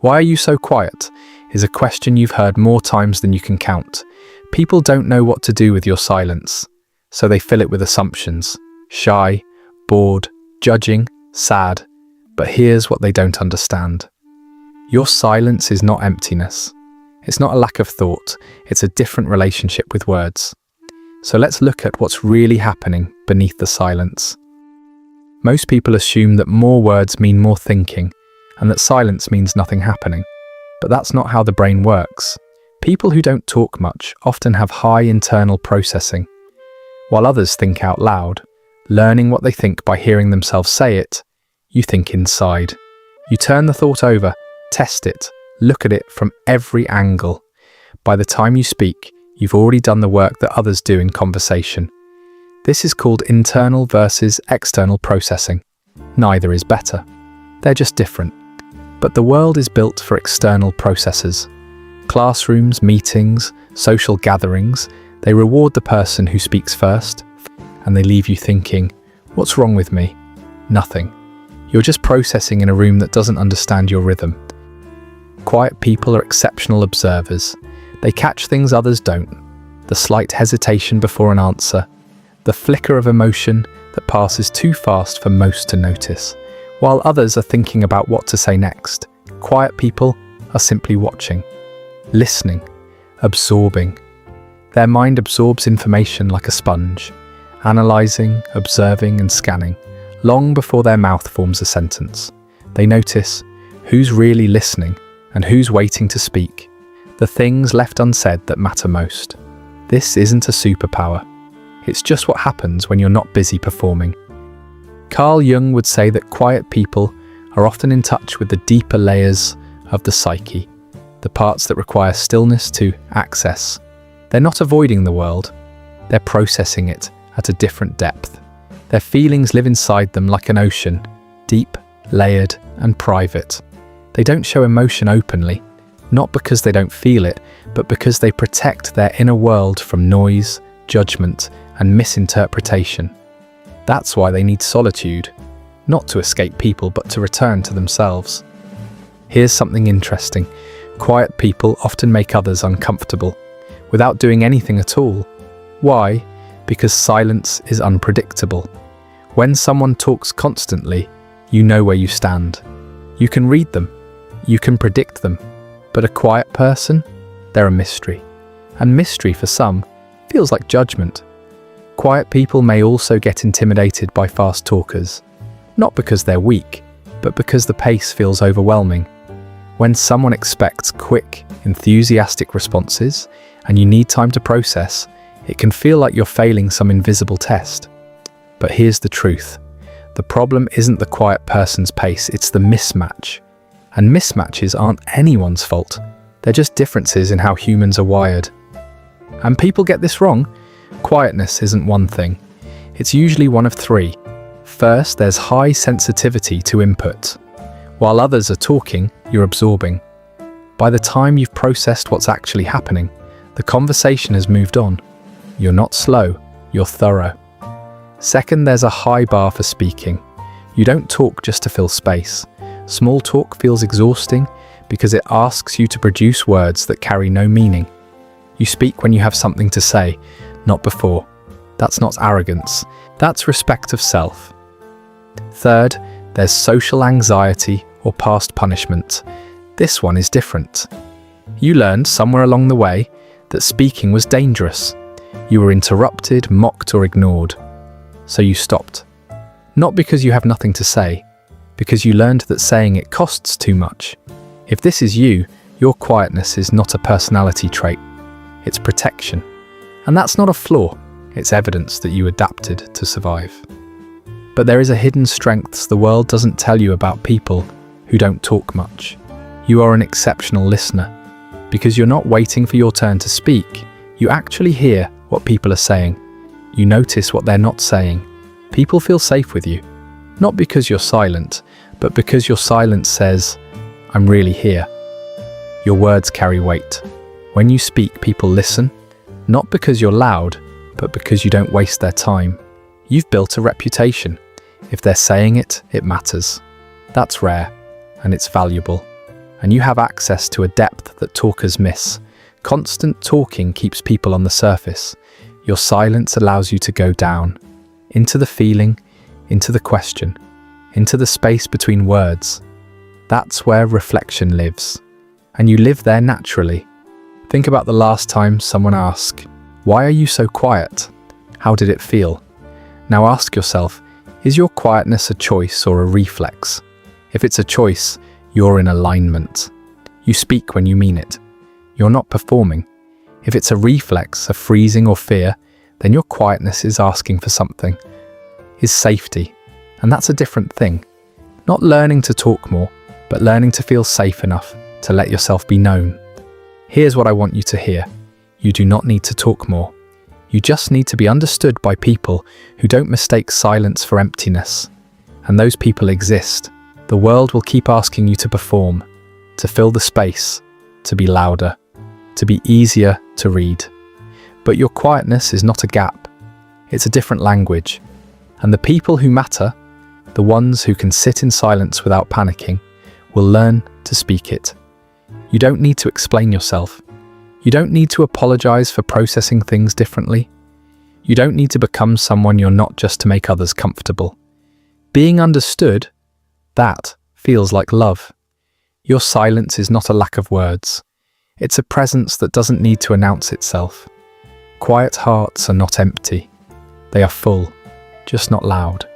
Why are you so quiet? Is a question you've heard more times than you can count. People don't know what to do with your silence, so they fill it with assumptions. Shy, bored, judging, sad. But here's what they don't understand. Your silence is not emptiness. It's not a lack of thought, it's a different relationship with words. So let's look at what's really happening beneath the silence. Most people assume that more words mean more thinking, and that silence means nothing happening. But that's not how the brain works. People who don't talk much often have high internal processing, while others think out loud, learning what they think by hearing themselves say it. You think inside. You turn the thought over, test it, look at it from every angle. By the time you speak, you've already done the work that others do in conversation. This is called internal versus external processing. Neither is better. They're just different. But the world is built for external processors. Classrooms, meetings, social gatherings, they reward the person who speaks first, and they leave you thinking, what's wrong with me? Nothing. You're just processing in a room that doesn't understand your rhythm. Quiet people are exceptional observers. They catch things others don't. The slight hesitation before an answer. The flicker of emotion that passes too fast for most to notice. While others are thinking about what to say next, quiet people are simply watching, listening, absorbing. Their mind absorbs information like a sponge, analysing, observing and scanning, long before their mouth forms a sentence. They notice who's really listening and who's waiting to speak, the things left unsaid that matter most. This isn't a superpower. It's just what happens when you're not busy performing. Carl Jung would say that quiet people are often in touch with the deeper layers of the psyche, the parts that require stillness to access. They're not avoiding the world, they're processing it at a different depth. Their feelings live inside them like an ocean, deep, layered, and private. They don't show emotion openly, not because they don't feel it, but because they protect their inner world from noise, judgment, and misinterpretation. That's why they need solitude, not to escape people, but to return to themselves. Here's something interesting. Quiet people often make others uncomfortable, without doing anything at all. Why? Because silence is unpredictable. When someone talks constantly, you know where you stand. You can read them, you can predict them, but a quiet person, they're a mystery. And mystery for some feels like judgment. Quiet people may also get intimidated by fast talkers, not because they're weak, but because the pace feels overwhelming. When someone expects quick, enthusiastic responses, and you need time to process, it can feel like you're failing some invisible test. But here's the truth. The problem isn't the quiet person's pace, it's the mismatch. And mismatches aren't anyone's fault. They're just differences in how humans are wired. And people get this wrong. Quietness isn't one thing. It's usually one of three. First, there's high sensitivity to input. While others are talking, you're absorbing. By the time you've processed what's actually happening, the conversation has moved on. You're not slow, you're thorough. Second, there's a high bar for speaking. You don't talk just to fill space. Small talk feels exhausting because it asks you to produce words that carry no meaning. You speak when you have something to say, not before. That's not arrogance. That's respect of self. Third, there's social anxiety or past punishment. This one is different. You learned somewhere along the way that speaking was dangerous. You were interrupted, mocked, or ignored. So you stopped. Not because you have nothing to say, because you learned that saying it costs too much. If this is you, your quietness is not a personality trait. It's protection. And that's not a flaw. It's evidence that you adapted to survive. But there is a hidden strength the world doesn't tell you about people who don't talk much. You are an exceptional listener. Because you're not waiting for your turn to speak, you actually hear what people are saying. You notice what they're not saying. People feel safe with you. Not because you're silent, but because your silence says, I'm really here. Your words carry weight. When you speak, people listen, not because you're loud, but because you don't waste their time. You've built a reputation. If they're saying it, it matters. That's rare, and it's valuable. and you have access to a depth that talkers miss. Constant talking keeps people on the surface. Your silence allows you to go down, into the feeling, into the question, into the space between words. That's where reflection lives, and you live there naturally. Think about the last time someone asked, "Why are you so quiet? How did it feel?" Now ask yourself, is your quietness a choice or a reflex? If it's a choice, you're in alignment. You speak when you mean it. You're not performing. If it's a reflex, a freezing or fear, then your quietness is asking for something, is safety. And that's a different thing. Not learning to talk more, but learning to feel safe enough to let yourself be known. Here's what I want you to hear. You do not need to talk more. You just need to be understood by people who don't mistake silence for emptiness. And those people exist. The world will keep asking you to perform, to fill the space, to be louder, to be easier to read. But your quietness is not a gap. It's a different language. And the people who matter, the ones who can sit in silence without panicking, will learn to speak it. You don't need to explain yourself. You don't need to apologize for processing things differently. You don't need to become someone you're not just to make others comfortable. Being understood, that feels like love. Your silence is not a lack of words. It's a presence that doesn't need to announce itself. Quiet hearts are not empty. They are full, just not loud.